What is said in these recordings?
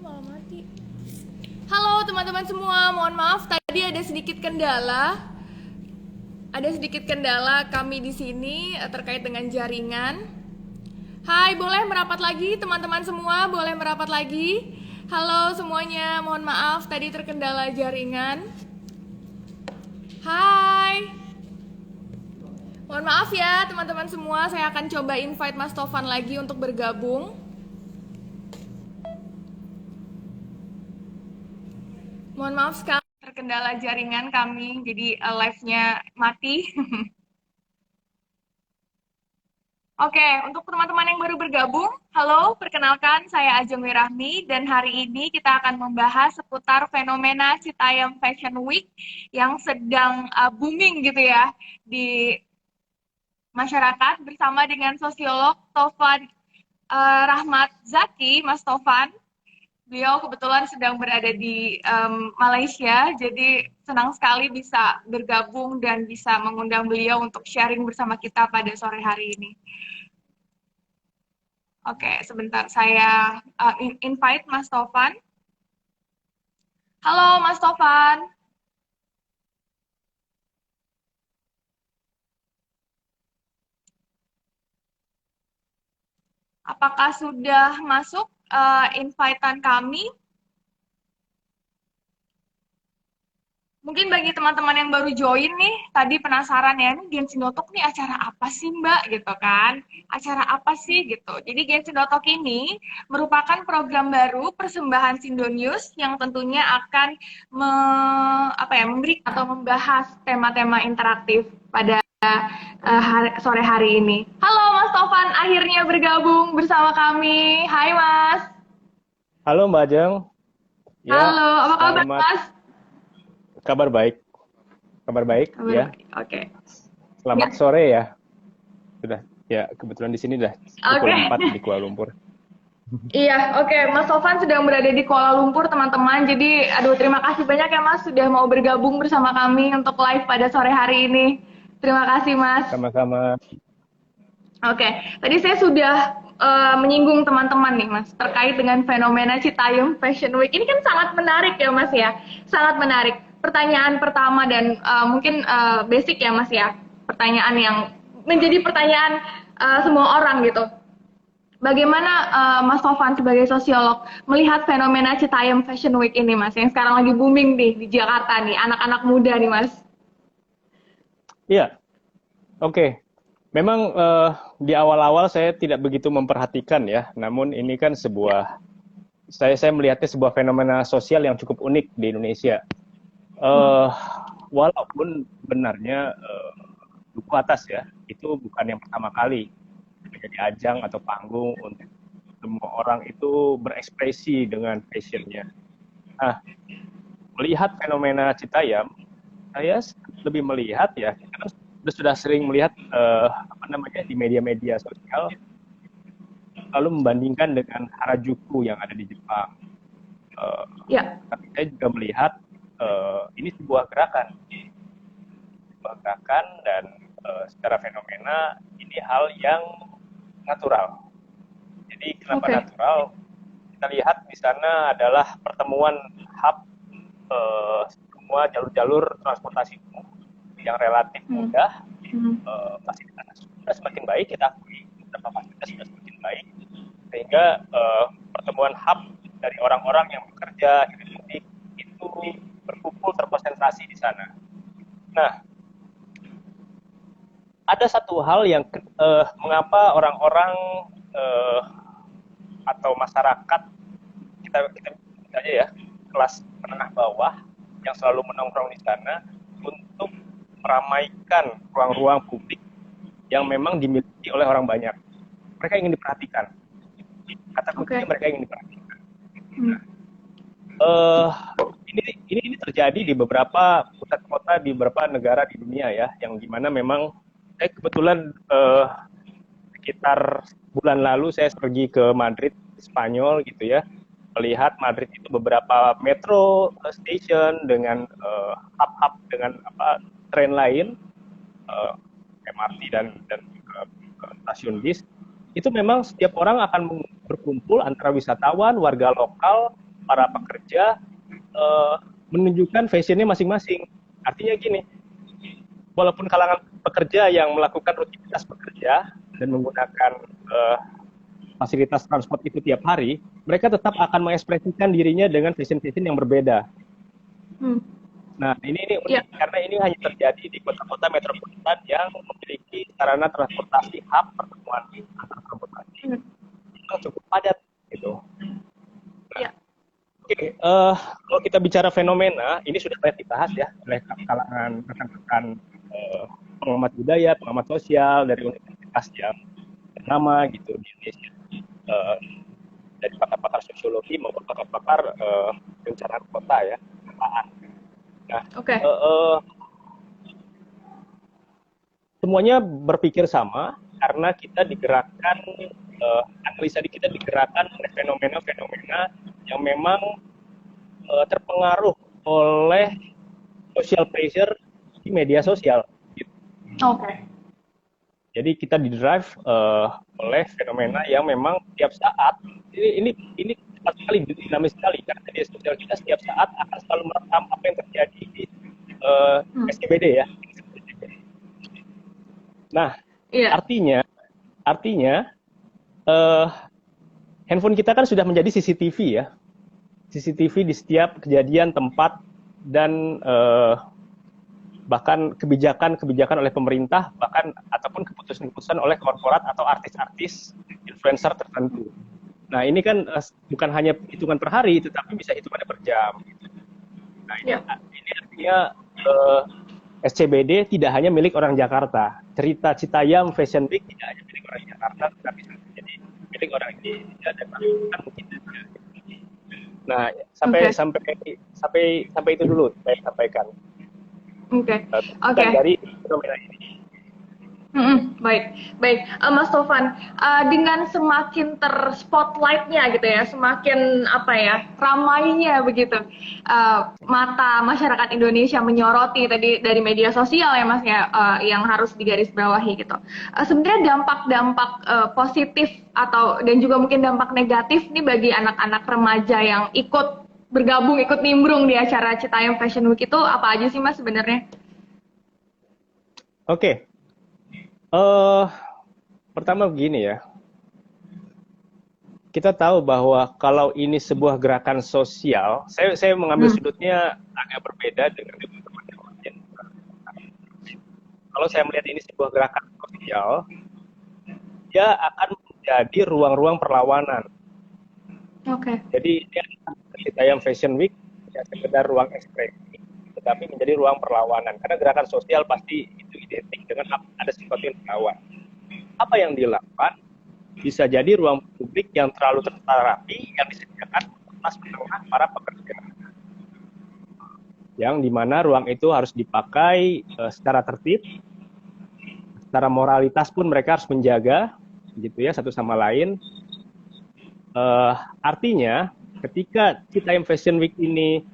malah mati. Halo teman-teman semua, mohon maaf tadi ada sedikit kendala. Ada sedikit kendala kami di sini terkait dengan jaringan. Hai, boleh merapat lagi teman-teman semua, boleh merapat lagi. Halo semuanya, mohon maaf tadi terkendala jaringan. Hai. Mohon maaf ya teman-teman semua, saya akan coba invite Mas Tovan lagi untuk bergabung. Mohon maaf sekali terkendala jaringan kami, jadi live-nya mati. Oke, untuk teman-teman yang baru bergabung, halo, perkenalkan saya Ajeng Wirahmi dan hari ini kita akan membahas seputar fenomena Citayam Fashion Week yang sedang booming gitu ya di masyarakat bersama dengan sosiolog Tovan Rahmat Zaki, Mas Tovan. Beliau kebetulan sedang berada di Malaysia, jadi senang sekali bisa bergabung dan bisa mengundang beliau untuk sharing bersama kita pada sore hari ini. Oke, sebentar saya invite Mas Tovan. Halo Mas Tovan. Apakah sudah masuk invite-an kami? Mungkin bagi teman-teman yang baru join nih, tadi penasaran ya, ini Genshin Dotok nih acara apa sih Mbak gitu kan? Acara apa sih gitu. Jadi Genshin Dotok ini merupakan program baru persembahan Sindonius yang tentunya akan memberi atau membahas tema-tema interaktif pada sore hari ini. Halo Mas Tovan, akhirnya bergabung bersama kami. Hai Mas. Halo Mbak Ajeng. Ya, Halo, apa kabar selamat. Mas? Kabar baik. Kabar baik Kabar ya. baik. Oke. Selamat Ya. sore ya. Sudah ya, kebetulan di sini udah pukul Oke. 4 di Kuala Lumpur. Iya, oke. Mas Sofan sedang berada di Kuala Lumpur, teman-teman. Jadi, aduh, terima kasih banyak ya, Mas, sudah mau bergabung bersama kami untuk live pada sore hari ini. Terima kasih, Mas. Sama-sama. Oke, tadi saya sudah menyinggung teman-teman nih, Mas, terkait dengan fenomena Citayam Fashion Week. Ini kan sangat menarik ya, Mas ya. Sangat menarik. Pertanyaan pertama dan mungkin basic ya, Mas ya. Pertanyaan yang menjadi pertanyaan semua orang gitu. Bagaimana Mas Sofan sebagai sosiolog melihat fenomena Citayam Fashion Week ini, Mas, yang sekarang lagi booming nih di Jakarta nih, anak-anak muda nih, Mas. Iya. Oke. Memang di awal-awal saya tidak begitu memperhatikan ya. Namun ini kan saya melihatnya sebuah fenomena sosial yang cukup unik di Indonesia. Walaupun benarnya duku atas ya, itu bukan yang pertama kali menjadi ajang atau panggung untuk semua orang itu berekspresi dengan passionnya. Nah, melihat fenomena Citayam, saya lebih melihat ya, kita kan sudah sering melihat di media-media sosial, lalu membandingkan dengan Harajuku yang ada di Jepang. Ya. Tapi saya juga melihat ini sebuah gerakan dan secara fenomena ini hal yang natural. Jadi kenapa natural? Kita lihat di sana adalah pertemuan hub semua jalur-jalur transportasi umum yang relatif mudah. Fasilitas sudah semakin baik, kita akui beberapa fasilitas sudah semakin baik, sehingga pertemuan hub dari orang-orang yang bekerja hidup itu berkumpul terkonsentrasi di sana. Nah, ada satu hal yang mengapa orang-orang atau masyarakat kita aja ya, kelas menengah bawah yang selalu menongkrong di sana untuk meramaikan ruang-ruang publik yang memang dimiliki oleh orang banyak. Mereka ingin diperhatikan. Kata kuncinya mereka ingin diperhatikan. Ini terjadi di beberapa pusat kota di beberapa negara di dunia ya, yang dimana memang saya kebetulan sekitar bulan lalu saya pergi ke Madrid, Spanyol gitu ya, melihat Madrid itu beberapa metro station dengan hub-hub dengan tren lain, MRT dan stasiun bis. Itu memang setiap orang akan berkumpul antara wisatawan, warga lokal, para pekerja menunjukkan fashionnya masing-masing. Artinya gini, walaupun kalangan pekerja yang melakukan rutinitas bekerja dan menggunakan fasilitas transport itu tiap hari, mereka tetap akan mengekspresikan dirinya dengan fashion-fashion yang berbeda. Nah, ini unik karena ini hanya terjadi di kota-kota metropolitan yang memiliki sarana transportasi hub pertemuan antar transportasi yang cukup padat gitu. Nah, Oke, kalau kita bicara fenomena, ini sudah banyak dibahas ya oleh kalangan rekan-rekan pengamat budaya, pengamat sosial dari universitas yang ternama gitu di Indonesia, dari pakar-pakar sosiologi maupun pakar-pakar perencanaan kota ya, perencanaan. Nah, semuanya berpikir sama karena kita digerakkan, analisa kita digerakkan oleh fenomena-fenomena yang memang terpengaruh oleh social pressure di media sosial. Gitu. Jadi kita didrive oleh fenomena yang memang tiap saat ini cepat sekali, dinamis sekali karena media sosial kita setiap saat akan selalu merekam apa yang terjadi di SCBD ya. Nah, artinya handphone kita kan sudah menjadi CCTV ya. CCTV di setiap kejadian, tempat, dan bahkan kebijakan oleh pemerintah, bahkan ataupun keputusan-keputusan oleh korporat atau artis-artis, influencer tertentu. Nah, ini kan bukan hanya hitungan per hari, tetapi bisa hitungannya per jam. Nah, ini artinya SCBD tidak hanya milik orang Jakarta. Cerita Citayam Fashion Week tidak hanya milik orang Jakarta, tetapi jadi milik orang Indonesia dan bahkan mungkin dunia. Nah, sampai itu dulu saya sampaikan. Dari fenomena ini. Baik. Mas Tovan, dengan semakin terspotlightnya gitu ya, semakin ramainya begitu mata masyarakat Indonesia menyoroti tadi dari media sosial ya Mas ya, yang harus digarisbawahi gitu. Sebenarnya dampak-dampak positif dan juga mungkin dampak negatif nih bagi anak-anak remaja yang ikut bergabung, ikut nimbrung di acara Citayam Fashion Week itu apa aja sih Mas sebenarnya? Oke. Pertama begini ya, kita tahu bahwa kalau ini sebuah gerakan sosial, saya mengambil sudutnya agak berbeda dengan teman-teman yang lain. Kalau saya melihat ini sebuah gerakan sosial, dia akan menjadi ruang-ruang perlawanan. Jadi Citayam Fashion Week tidak sekedar ruang ekspresi, tetapi menjadi ruang perlawanan. Karena gerakan sosial pasti itu identik dengan ada sesuatu yang melawan. Apa yang dilakukan bisa jadi ruang publik yang terlalu tertata rapi yang disediakan untuk kelas menengah para pekerja. Yang dimana ruang itu harus dipakai secara tertib, secara moralitas pun mereka harus menjaga, gitu ya, satu sama lain. Artinya, ketika Citayam Fashion Week ini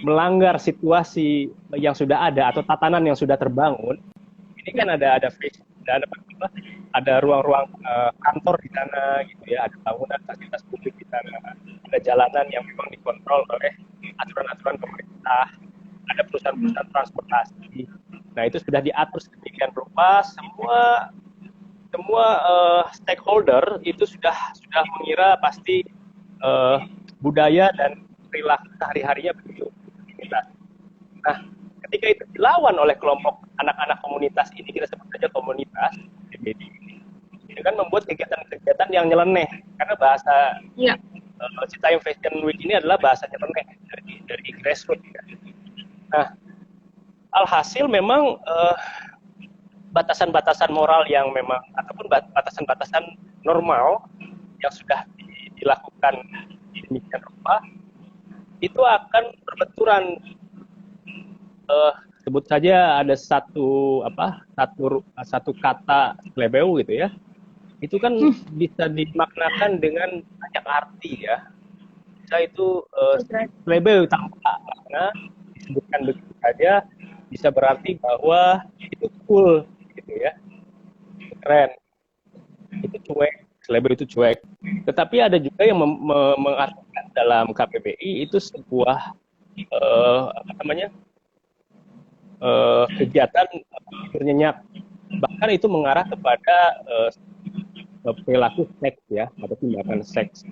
melanggar situasi yang sudah ada atau tatanan yang sudah terbangun, ini kan ada ruang-ruang kantor di sana, gitu ya, ada bangunan fasilitas publik di sana, ada jalanan yang memang dikontrol oleh aturan-aturan pemerintah, ada perusahaan-perusahaan transportasi. Nah, itu sudah diatur sedemikian rupa, semua stakeholder itu sudah mengira pasti budaya dan perilaku sehari-harinya begitu. Nah, ketika itu dilawan oleh kelompok anak-anak komunitas ini, kita sebut saja komunitas CBD, itu kan membuat kegiatan-kegiatan yang nyeleneh, karena bahasa Citayam Fashion Week ini adalah bahasa nyeleneh dari grassroots. Nah, alhasil memang batasan-batasan moral yang memang ataupun batasan-batasan normal yang sudah dilakukan di demikian rupa itu akan berbenturan. Sebut saja ada satu kata slebeu gitu ya, itu kan bisa dimaknakan dengan banyak arti ya. Bisa itu slebeu tanpa makna disebutkan begitu saja bisa berarti bahwa itu cool gitu ya, keren, itu cuek, slebeu itu cuek. Tetapi ada juga yang mengartikan dalam KPBI itu sebuah apa namanya kegiatan tidur nyenyak, bahkan itu mengarah kepada perilaku seks ya atau tindakan seks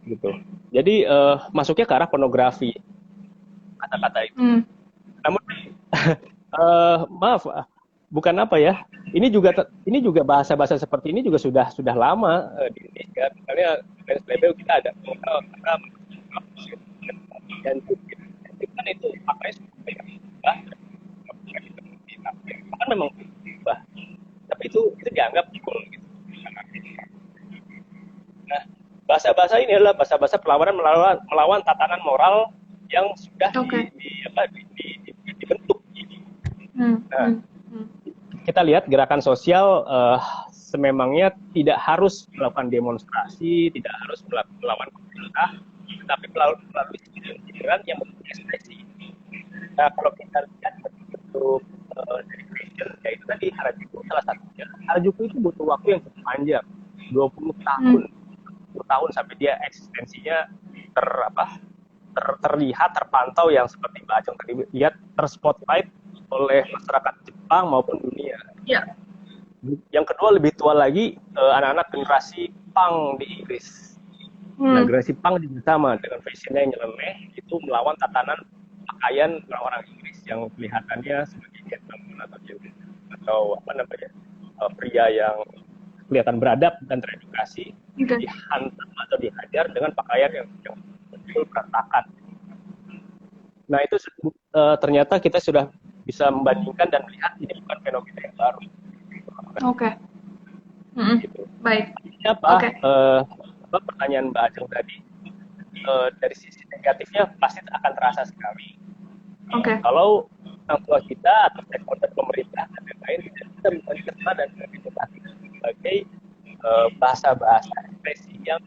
gitu. Jadi masuknya ke arah pornografi kata-kata itu. Namun maaf, bukan apa ya? Ini juga bahasa-bahasa seperti ini juga sudah lama di Indonesia. Misalnya label kita ada dan kan itu pakai kan memang berubah, tapi itu dianggap cool gitu. Nah, bahasa-bahasa ini adalah bahasa-bahasa perlawanan melawan tatanan moral yang sudah dibentuk. Nah, kita lihat gerakan sosial sememangnya tidak harus melakukan demonstrasi, tidak harus melawan pemerintah, tetapi melalui sindiran yang berekspresi. Nah, kalau kita lihat bentuk dari fashion, yaitu tadi Harajuku salah satunya. Harajuku itu butuh waktu yang cukup panjang, 20 tahun, 20 tahun sampai dia eksistensinya terlihat, terpantau yang seperti Mbak Ajeng tadi lihat, terspotlight oleh masyarakat Jepang maupun dunia. Yeah. Yang kedua lebih tua lagi, anak-anak generasi Punk di Inggris. Nah, generasi Punk juga sama dengan fashionnya yang nyeleneh, itu melawan tatanan pakaian orang-orang Inggris yang kelihatannya sebagai gentleman atau apa namanya pria yang kelihatan beradab dan teredukasi, dihantam atau dihajar dengan pakaian yang betul berantakan. Nah, itu ternyata kita sudah bisa membandingkan dan melihat ini bukan fenomena yang baru. Oke. Gitu. Baik. Apa pertanyaan Mbak Ajeng tadi, dari sisi negatifnya pasti akan terasa sekali. Kalau orang tua kita atau stakeholder pemerintah dan lain-lain tidak bisa menerima dan menghormati sebagai bahasa-bahasa ekspresi yang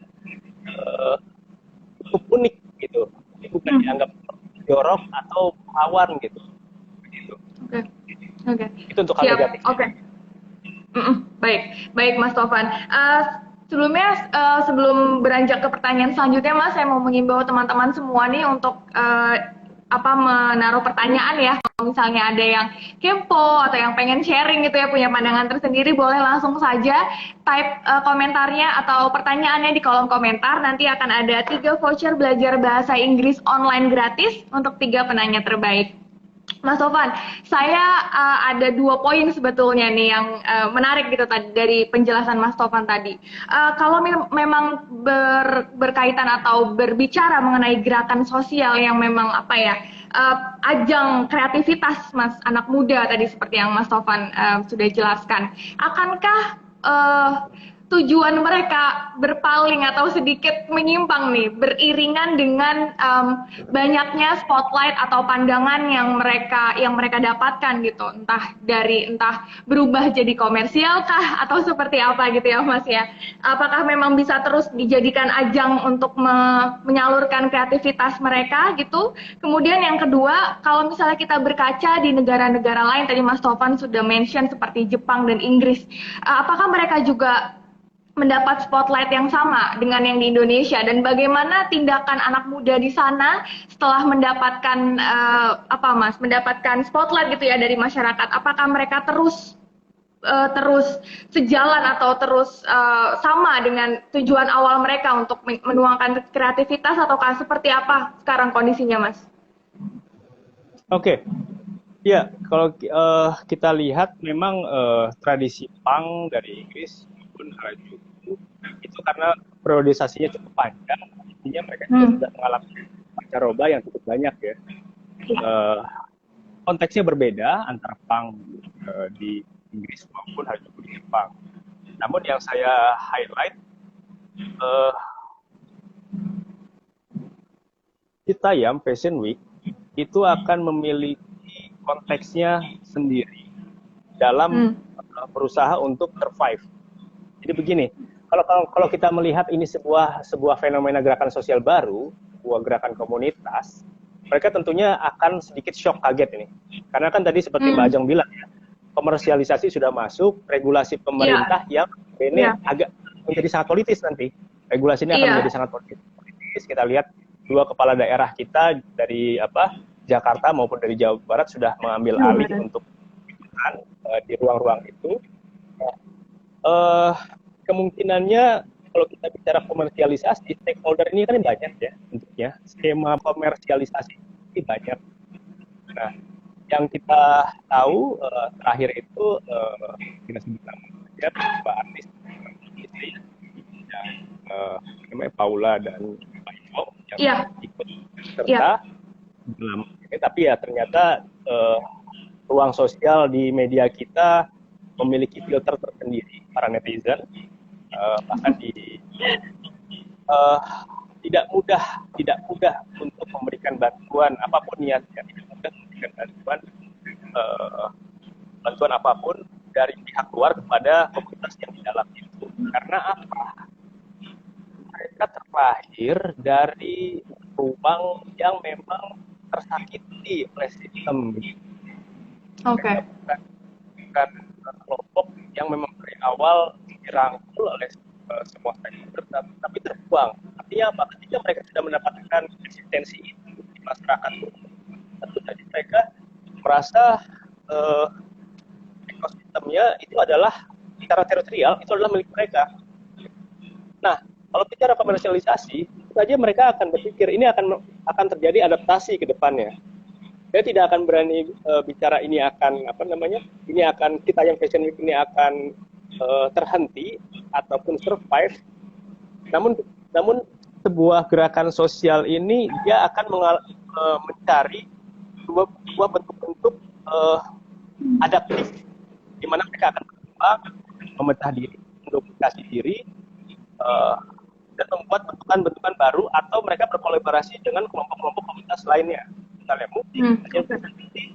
cukup unik gitu. Ini bukan dianggap jorok atau lawan gitu. Itu untuk hal negatif. Baik Mas Tovan. Sebelumnya, sebelum beranjak ke pertanyaan selanjutnya, Mas, saya mau mengimbau teman-teman semua nih untuk menaruh pertanyaan ya. Kalau misalnya ada yang kepo atau yang pengen sharing gitu ya, punya pandangan tersendiri, boleh langsung saja type komentarnya atau pertanyaannya di kolom komentar. Nanti akan ada 3 voucher belajar bahasa Inggris online gratis untuk 3 penanya terbaik. Mas Tovan, saya ada 2 poin sebetulnya nih yang menarik gitu tadi dari penjelasan Mas Tovan tadi. Kalau memang berkaitan atau berbicara mengenai gerakan sosial yang memang ajang kreativitas Mas anak muda tadi seperti yang Mas Tovan sudah jelaskan, akankah tujuan mereka berpaling atau sedikit menyimpang nih, beriringan dengan banyaknya spotlight atau pandangan yang mereka dapatkan gitu, entah berubah jadi komersial kah atau seperti apa gitu ya Mas ya. Apakah memang bisa terus dijadikan ajang untuk menyalurkan kreativitas mereka gitu? Kemudian yang kedua, kalau misalnya kita berkaca di negara-negara lain, tadi Mas Tovan sudah mention seperti Jepang dan Inggris, apakah mereka juga mendapat spotlight yang sama dengan yang di Indonesia, dan bagaimana tindakan anak muda di sana setelah mendapatkan mendapatkan spotlight gitu ya dari masyarakat? Apakah mereka terus sejalan atau terus sama dengan tujuan awal mereka untuk menuangkan kreativitas, ataukah seperti apa sekarang kondisinya, Mas? Oke. Ya, kalau kita lihat memang tradisi Punk dari Inggris maupun Harajuku itu karena periodisasinya cukup panjang, artinya mereka juga sudah mengalami pancaroba yang cukup banyak ya. Konteksnya berbeda antara Punk di Inggris maupun Harajuku di Jepang. Namun yang saya highlight, Citayam Fashion Week itu akan memiliki konteksnya sendiri dalam berusaha untuk survive. Jadi begini, kalau kita melihat ini sebuah fenomena gerakan sosial baru, sebuah gerakan komunitas, mereka tentunya akan sedikit shock, kaget ini. Karena kan tadi seperti Mbak Ajeng bilang ya, komersialisasi sudah masuk, regulasi pemerintah yang ini agak menjadi sangat politis nanti. Regulasi ini akan menjadi sangat politis. Kita lihat dua kepala daerah kita dari Jakarta maupun dari Jawa Barat sudah mengambil alih untuk di ruang-ruang itu. Kemungkinannya kalau kita bicara komersialisasi, stakeholder ini kan banyak ya bentuknya, skema komersialisasi ini banyak. Nah, yang kita tahu terakhir itu kita sebut namanya Pak artis istri namanya Paula dan Pak Iko yang ikut serta dalam tapi ya ternyata ruang sosial di media kita memiliki filter tersendiri para netizen, bahkan tidak mudah untuk memberikan bantuan apapun niatnya, tidak mudah memberikan bantuan apapun dari pihak luar kepada komunitas yang di dalam itu. Karena apa? Mereka terlahir dari ruang yang memang tersakiti oleh sistem. Oke. Bukan kelompok yang memang dari awal dirangkul oleh semua sektor, tapi terbuang. Artinya apa? Ketika mereka sudah mendapatkan eksistensi itu di masyarakat, tentu saja mereka merasa ekosistemnya itu adalah secara teritorial, itu adalah milik mereka. Nah, kalau bicara komersialisasi, itu saja mereka akan berpikir ini akan terjadi adaptasi ke depannya. Saya tidak akan berani bicara ini akan ini akan kita yang Fashion Week ini akan terhenti ataupun survive. Namun sebuah gerakan sosial ini dia akan mencari dua bentuk-bentuk adaptif di mana mereka akan berkembang, memecah diri, menduplikasi diri, dan membuat bentukan-bentukan baru atau mereka berkolaborasi dengan kelompok-kelompok komunitas lainnya. Misalnya musik,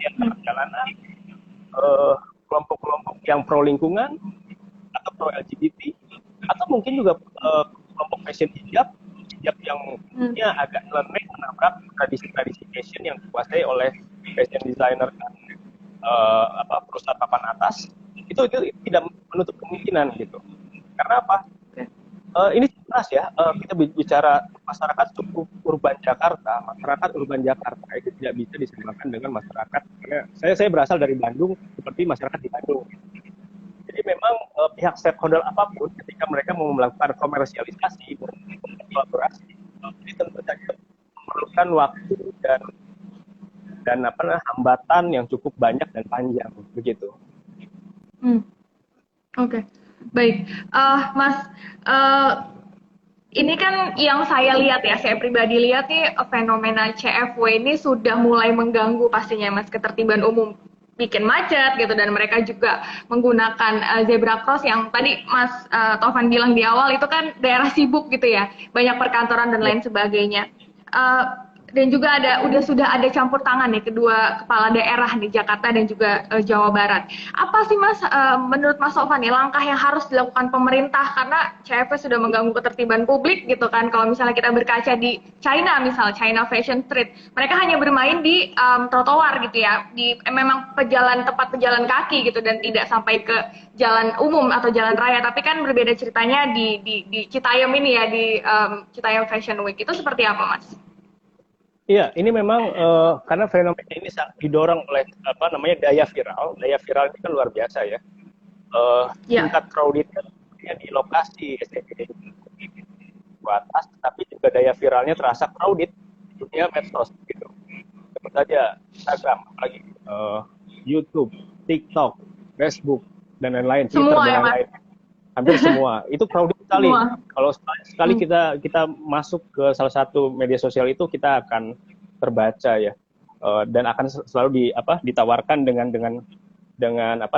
yang perjalanan, kelompok-kelompok yang pro lingkungan atau pro LGBT, atau mungkin juga kelompok fashion hijab yang agak nyeleneh menabrak tradisi-tradisi fashion yang dikuasai oleh fashion designer dan perusahaan papan atas. Itu tidak menutup kemungkinan gitu. Karena apa? Ini jelas ya, kita bicara masyarakat cukup urban Jakarta. Masyarakat urban Jakarta itu tidak bisa disamakan dengan masyarakat. Karena saya berasal dari Bandung, seperti masyarakat di Bandung. Jadi memang pihak stakeholder apapun, ketika mereka mau melakukan komersialisasi, kolaborasi, ini tentu saja memerlukan waktu dan hambatan yang cukup banyak dan panjang, begitu. Oke. Baik, Mas, ini kan yang saya lihat ya, saya pribadi lihat nih fenomena CFW ini sudah mulai mengganggu pastinya Mas ketertiban umum, bikin macet gitu, dan mereka juga menggunakan zebra cross yang tadi Mas Taufan bilang di awal itu kan daerah sibuk gitu ya, banyak perkantoran dan lain sebagainya. Dan juga sudah ada campur tangan nih kedua kepala daerah di Jakarta dan juga Jawa Barat. Apa sih Mas, menurut Mas Taufan nih langkah yang harus dilakukan pemerintah, karena CFW sudah mengganggu ketertiban publik gitu kan. Kalau misalnya kita berkaca di China, misal China Fashion Street, mereka hanya bermain di trotoar gitu ya, di memang tempat pejalan kaki gitu, dan tidak sampai ke jalan umum atau jalan raya. Tapi kan berbeda ceritanya di Citayam ini ya, di Citayam Fashion Week itu seperti apa Mas? Iya, ini memang karena fenomena ini didorong oleh daya viral. Daya viral ini kan luar biasa ya. Tingkat crowded-nya di lokasi SCBD ke atas, tapi juga daya viralnya terasa crowded di dunia medsos gitu. Seperti saja Instagram, apalagi YouTube, TikTok, Facebook dan lain-lain, Twitter dan lain-lain. Hampir semua itu crowded sekali. Kalau sekali kita masuk ke salah satu media sosial itu, kita akan terbaca ya, dan akan selalu ditawarkan dengan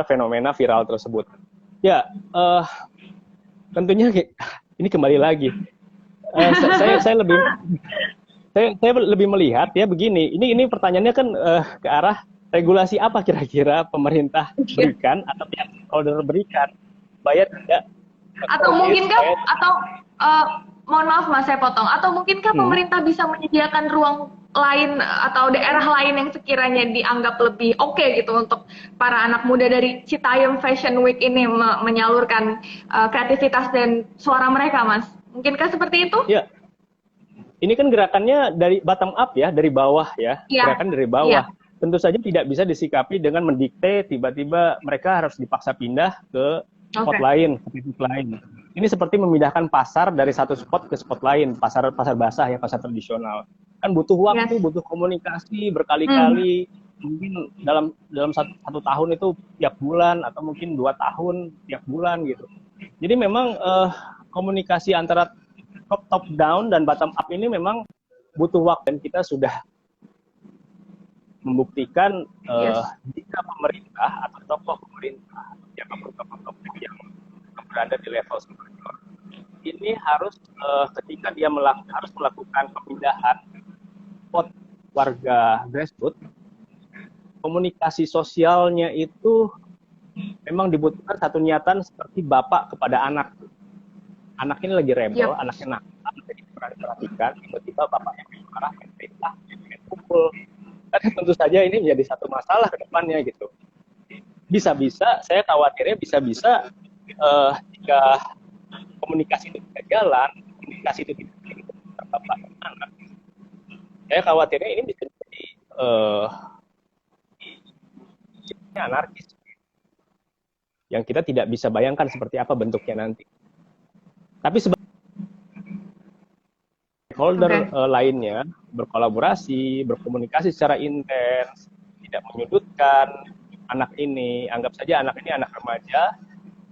fenomena viral tersebut. Ya, tentunya ini kembali lagi. Saya lebih melihat ya begini. Ini pertanyaannya kan ke arah regulasi apa kira-kira pemerintah berikan atau pihak stakeholder berikan. Bayar tidak, atau mungkinkah mohon maaf Mas saya potong, atau mungkinkah pemerintah bisa menyediakan ruang lain atau daerah lain yang sekiranya dianggap lebih oke gitu untuk para anak muda dari Citayam Fashion Week ini menyalurkan kreativitas dan suara mereka, Mas? Mungkinkah seperti itu? Ya, ini kan gerakannya dari bottom up ya, dari bawah ya, Iya, gerakan dari iya, bawah. Tentu saja tidak bisa disikapi dengan mendikte tiba-tiba mereka harus dipaksa pindah ke spot oke, lain, ke titik lain. Ini seperti memindahkan pasar dari satu spot ke spot lain, pasar basah ya, pasar tradisional. Kan butuh yes. waktu, butuh komunikasi Hmm, berkali-kali. Mungkin dalam satu tahun itu tiap bulan atau mungkin 2 tahun tiap bulan gitu. Jadi memang komunikasi antara top down dan bottom up ini memang butuh waktu, dan kita sudah membuktikan yes. jika pemerintah atau tokoh pemerintah, siapapun tokoh-tokoh yang berada di level superior, ini harus ketika dia harus melakukan pemindahan pot warga grassroots, komunikasi sosialnya itu memang dibutuhkan satu niatan seperti bapak kepada anak. Anak ini lagi rebel, Yep. anaknya nakal, jadi perhatikan, tiba-tiba bapaknya marah, perintah, pukul. Kan tentu saja ini menjadi satu masalah ke depannya gitu. Bisa-bisa, saya khawatirnya bisa-bisa jika komunikasi itu tidak jalan, komunikasi itu tidak antara bapak dan anak, saya khawatirnya ini bisa jadi anarkis yang kita tidak bisa bayangkan seperti apa bentuknya nanti. Tapi sebagai stakeholder lainnya berkolaborasi, berkomunikasi secara intens, tidak menyudutkan anak ini. Anggap saja anak ini anak remaja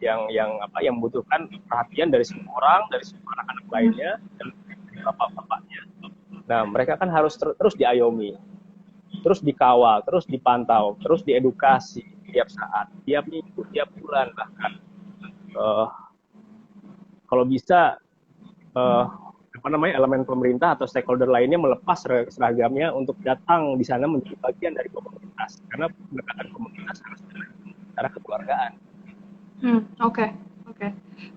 yang membutuhkan perhatian dari semua orang, dari semua anak-anak lainnya, dan bapak-bapaknya. Nah, mereka kan harus terus diayomi, terus dikawal, terus dipantau, terus diedukasi tiap saat, tiap minggu, tiap bulan bahkan. Kalau bisa elemen pemerintah atau stakeholder lainnya melepas seragamnya untuk datang di sana menjadi bagian dari komunitas, karena pendekatan komunitas harus secara kekeluargaan. Oke, oke.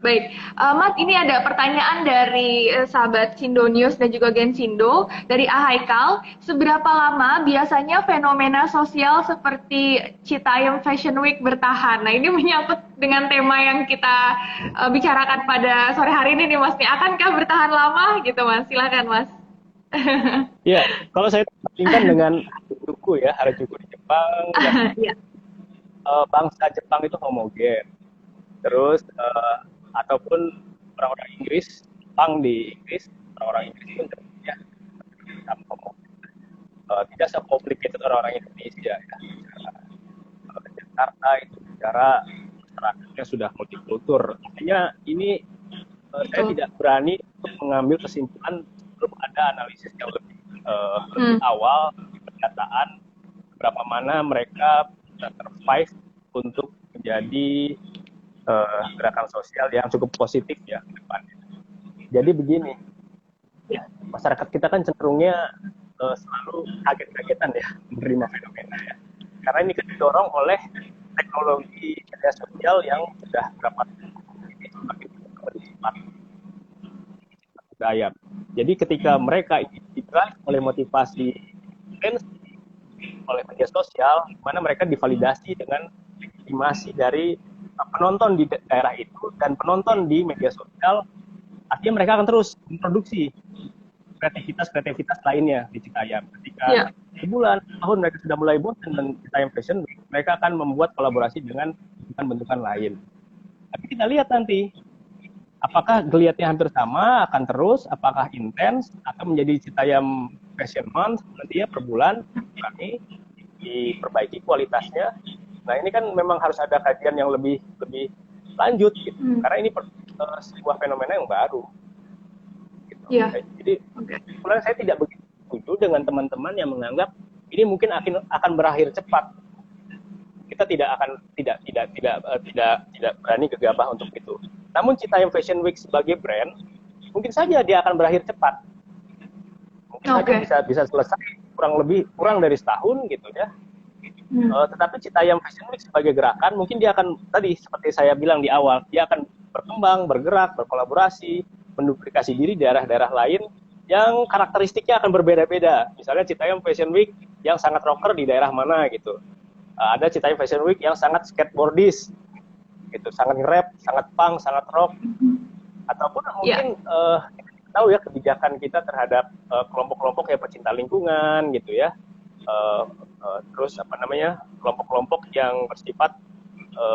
Baik, Mas, ini ada pertanyaan dari sahabat Sindonius dan juga Gensindo dari Ahaikal. Seberapa lama biasanya fenomena sosial seperti Citayam Fashion Week bertahan? Nah, ini menyangkut dengan tema yang kita bicarakan pada sore hari ini nih, Mas. Nih, akankah bertahan lama gitu, Mas? Silakan, Mas. Ya, kalau saya bandingkan dengan Harajuku di Jepang, Iya. bangsa Jepang itu homogen. Terus ataupun orang-orang Inggris, Jepang di Inggris, orang-orang Inggris pun ya, tidak se-complicated orang-orang Indonesia ya. Jakarta itu bicara masyarakatnya sudah multikultur. Artinya ini saya tidak berani untuk mengambil kesimpulan sebelum ada analisis yang lebih awal, pendataan berapa mana mereka survive untuk menjadi gerakan sosial yang cukup positif ya ke depannya. Jadi begini, ya, masyarakat kita kan cenderungnya selalu kaget-kagetan ya menerima fenomena ya. Karena ini kan didorong oleh teknologi media sosial yang sudah berapa ini semakin bersifat budaya. Jadi ketika mereka didrive oleh motivasi oleh media sosial, di mana mereka divalidasi dengan legitimasi dari penonton di daerah itu dan penonton di media sosial, artinya mereka akan terus memproduksi kreativitas lainnya di Citayam. Ketika sebulan, tahun mereka sudah mulai bosan dengan Citayam Fashion Week, mereka akan membuat kolaborasi dengan bentukan lain. Tapi kita lihat nanti, apakah geliatnya hampir sama, akan terus, apakah intens, atau menjadi Citayam Fashion Month, nanti ya per bulan, kami diperbaiki kualitasnya. Nah ini kan memang harus ada kajian yang lebih lanjut, gitu. Karena ini sebuah fenomena yang baru. Iya. Jadi sebenarnya saya tidak begitu setuju dengan teman-teman yang menganggap ini mungkin akan berakhir cepat. Kita tidak berani gegabah untuk itu. Namun Citayam Fashion Week sebagai brand mungkin saja dia akan berakhir cepat. Mungkin saja bisa selesai kurang dari setahun gitu ya. Tetapi Citayam Fashion Week sebagai gerakan mungkin dia akan, tadi seperti saya bilang di awal, dia akan berkembang, bergerak, berkolaborasi, menduplikasi diri di daerah-daerah lain yang karakteristiknya akan berbeda-beda. Misalnya Citayam Fashion Week yang sangat rocker di daerah mana gitu. Ada Citayam Fashion Week yang sangat skateboardis gitu, sangat rap, sangat punk, sangat rock. Ataupun mungkin tahu ya kebijakan kita terhadap kelompok-kelompok yang pecinta lingkungan gitu ya. Terus apa namanya, kelompok-kelompok yang bersifat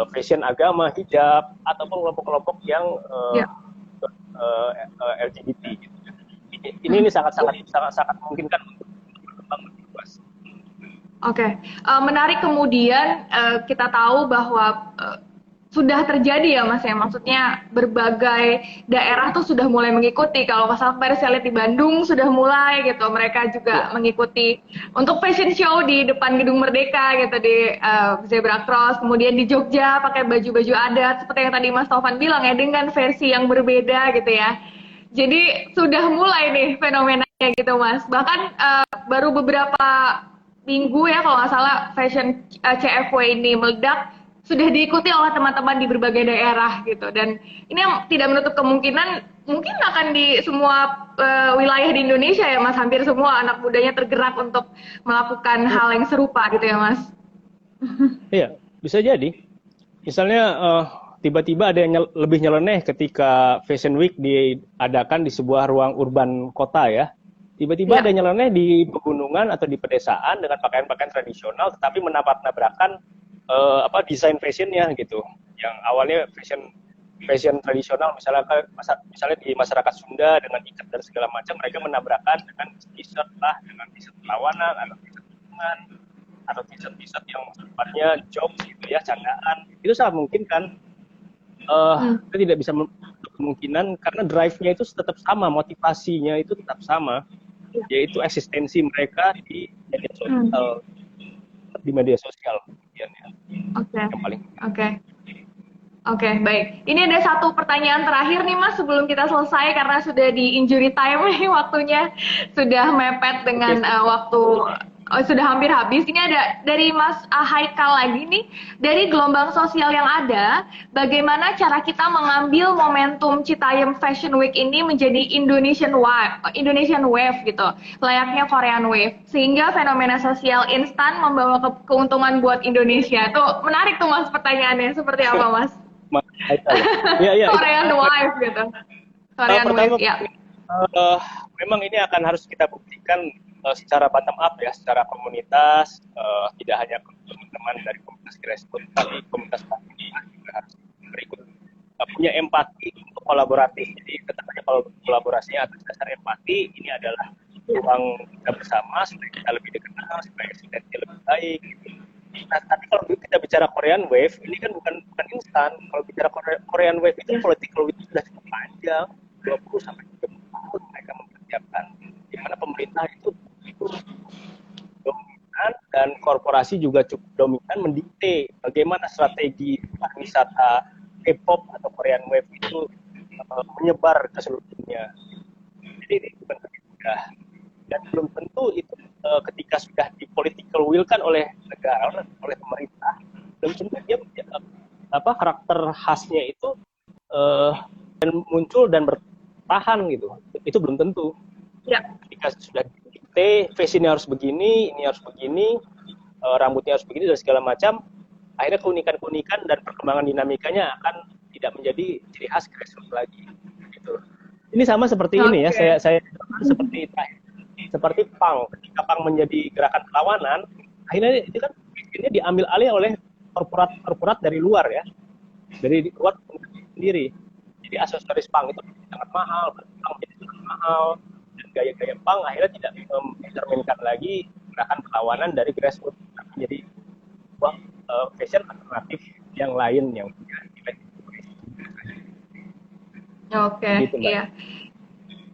fashion agama, hijab, ataupun kelompok-kelompok yang LGBT gitu. Ini sangat memungkinkan untuk berkembang lebih luas. Oke, menarik. Kemudian kita tahu bahwa sudah terjadi ya Mas ya, maksudnya berbagai daerah tuh sudah mulai mengikuti. Kalau masalah kemarin saya lihat di Bandung sudah mulai gitu, mereka juga mengikuti untuk fashion show di depan Gedung Merdeka gitu, di Zebra Cross. Kemudian di Jogja pakai baju-baju adat seperti yang tadi Mas Taufan bilang ya, dengan versi yang berbeda gitu ya. Jadi sudah mulai nih fenomenanya gitu Mas. Bahkan baru beberapa minggu ya kalau nggak salah fashion CFW ini meledak, sudah diikuti oleh teman-teman di berbagai daerah gitu. Dan ini yang tidak menutup kemungkinan mungkin akan di semua wilayah di Indonesia ya Mas, hampir semua anak mudanya tergerak untuk melakukan hal yang serupa gitu ya Mas. Iya, bisa jadi. Misalnya tiba-tiba ada yang lebih nyeleneh ketika Fashion Week diadakan di sebuah ruang urban kota ya. Tiba-tiba ada yang nyeleneh di pegunungan atau di pedesaan dengan pakaian-pakaian tradisional, tetapi menabrak-nabrakan desain fashionnya gitu. Yang awalnya fashion tradisional, misalnya di masyarakat Sunda dengan ikat dan segala macam, mereka menabrakkan dengan t-shirt lah, dengan t-shirt perlawanan atau t-shirt lingkungan atau t-shirt yang sifatnya jokes gitu ya, candaan. Itu sangat mungkin kan. Kita tidak bisa kemungkinan karena drive-nya itu tetap sama, motivasinya itu tetap sama, yaitu eksistensi mereka di media sosial. Oke, baik. Ini ada satu pertanyaan terakhir nih Mas sebelum kita selesai karena sudah di injury time nih waktunya, sudah mepet dengan waktu. Sudah hampir habis. Ini ada dari Mas Haikal lagi nih, dari gelombang sosial yang ada, bagaimana cara kita mengambil momentum Citayam Fashion Week ini menjadi Indonesian Wave gitu, layaknya Korean Wave, sehingga fenomena sosial instan membawa keuntungan buat Indonesia. Tuh menarik tuh Mas pertanyaannya, seperti apa Mas? Korean Wave gitu. Korean Wave ya. Memang ini akan harus kita buktikan secara bottom up ya, secara komunitas, tidak hanya teman-teman dari komunitas grassroots, tapi komunitas pemerintah juga harus berikut punya empati untuk kolaboratif. Jadi tetap aja kalau kolaborasinya atas dasar empati, ini adalah ruang kita bersama supaya kita lebih dikenal, supaya kita lebih baik. Nah, tapi kalau kita bicara Korean Wave, ini kan bukan instan. Kalau bicara Korean Wave itu political itu sudah cukup panjang, 20 sampai 30 tahun mereka mempersiapkan, di mana pemerintah itu dominan dan korporasi juga cukup dominan mendikte bagaimana strategi pariwisata K-pop atau Korean Wave itu menyebar ke seluruh dunia. Jadi ini bukan mudah dan belum tentu itu ketika sudah di political will kan oleh negara, oleh pemerintah, belum tentu dia karakter khasnya itu dan muncul dan bertahan gitu. Itu belum tentu. Ya. Ketika sudah didikte, fashionnya harus begini, ini harus begini, rambutnya harus begini dan segala macam, akhirnya keunikan-keunikan dan perkembangan dinamikanya akan tidak menjadi ciri khas grassroots lagi. Gitu. Ini sama seperti ini ya, saya seperti punk. Ketika punk menjadi gerakan perlawanan, akhirnya itu kan ini diambil alih oleh korporat dari luar ya, dari luar sendiri. Jadi aksesoris punk itu sangat mahal, punk jadi sangat mahal, dan gaya-gaya punk akhirnya tidak mencerminkan lagi gerakan perlawanan dari grassroots, tapi jadi sebuah fashion alternatif yang lain yang punya nilai. Gitu, iya.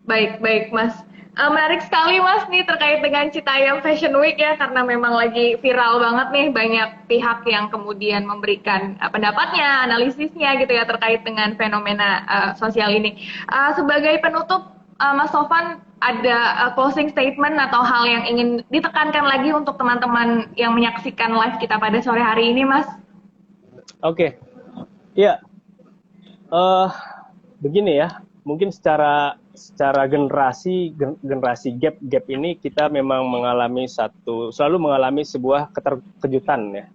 Baik Mas. Menarik sekali Mas nih terkait dengan Citayam Fashion Week ya, karena memang lagi viral banget nih, banyak pihak yang kemudian memberikan pendapatnya, analisisnya gitu ya terkait dengan fenomena sosial ini. Sebagai penutup, Mas Taufan ada closing statement atau hal yang ingin ditekankan lagi untuk teman-teman yang menyaksikan live kita pada sore hari ini, Mas? Oke. Ya. Begini ya, mungkin secara generasi gap ini kita memang selalu mengalami sebuah keterkejutan ya.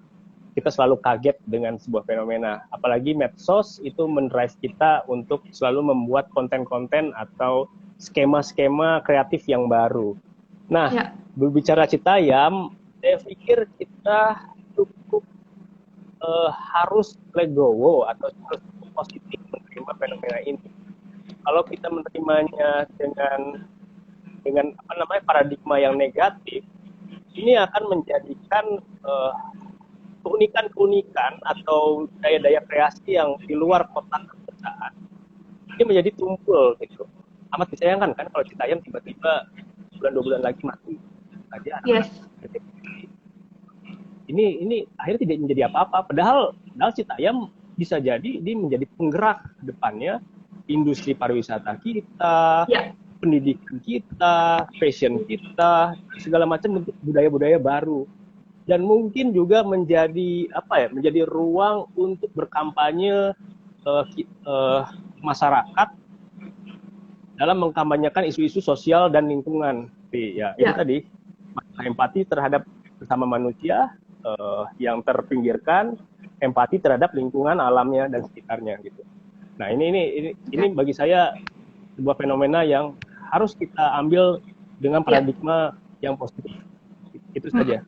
kita selalu kaget dengan sebuah fenomena. Apalagi medsos itu mendrive kita untuk selalu membuat konten-konten atau skema-skema kreatif yang baru. Nah, berbicara Citayam, saya pikir kita cukup harus legowo atau harus positif menerima fenomena ini. Kalau kita menerimanya dengan paradigma yang negatif, ini akan menjadikan keunikan-keunikan atau daya-daya kreasi yang di luar kotak kebiasaan ini menjadi tumpul gitu. Amat disayangkan kan kalau Citayam tiba-tiba bulan 2 bulan lagi mati aja. Ini akhirnya tidak menjadi apa-apa. Padahal Citayam bisa jadi ini menjadi penggerak ke depannya industri pariwisata kita, pendidikan kita, fashion kita, segala macam bentuk budaya-budaya baru. Dan mungkin juga menjadi menjadi ruang untuk berkampanye masyarakat dalam mengkampanyekan isu-isu sosial dan lingkungan. Itu tadi empati terhadap sesama manusia yang terpinggirkan, empati terhadap lingkungan alamnya dan sekitarnya gitu. Nah ini bagi saya sebuah fenomena yang harus kita ambil dengan paradigma yang positif. Itu saja.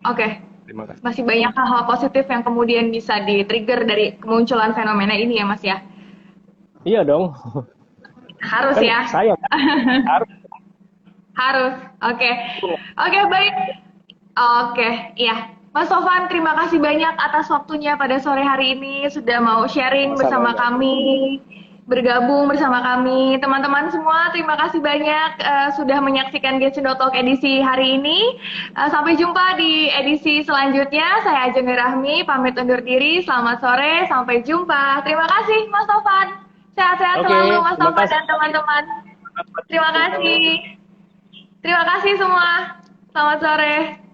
Oke. Terima kasih. Masih banyak hal-hal positif yang kemudian bisa di-trigger dari kemunculan fenomena ini ya Mas ya? Iya dong. Harus kan ya? Saya harus. Harus. Oke, baik. Oke, iya. Mas Sofan, terima kasih banyak atas waktunya pada sore hari ini sudah mau sharing bersama kami, bergabung bersama kami. Teman-teman semua, terima kasih banyak sudah menyaksikan Genshin Talk edisi hari ini. Sampai jumpa di edisi selanjutnya. Saya Ajeng Rahmi, pamit undur diri. Selamat sore, sampai jumpa. Terima kasih, Mas Sofan. Sehat-sehat selalu, Mas Sofan dan teman-teman. Terima kasih. Terima kasih semua. Selamat sore.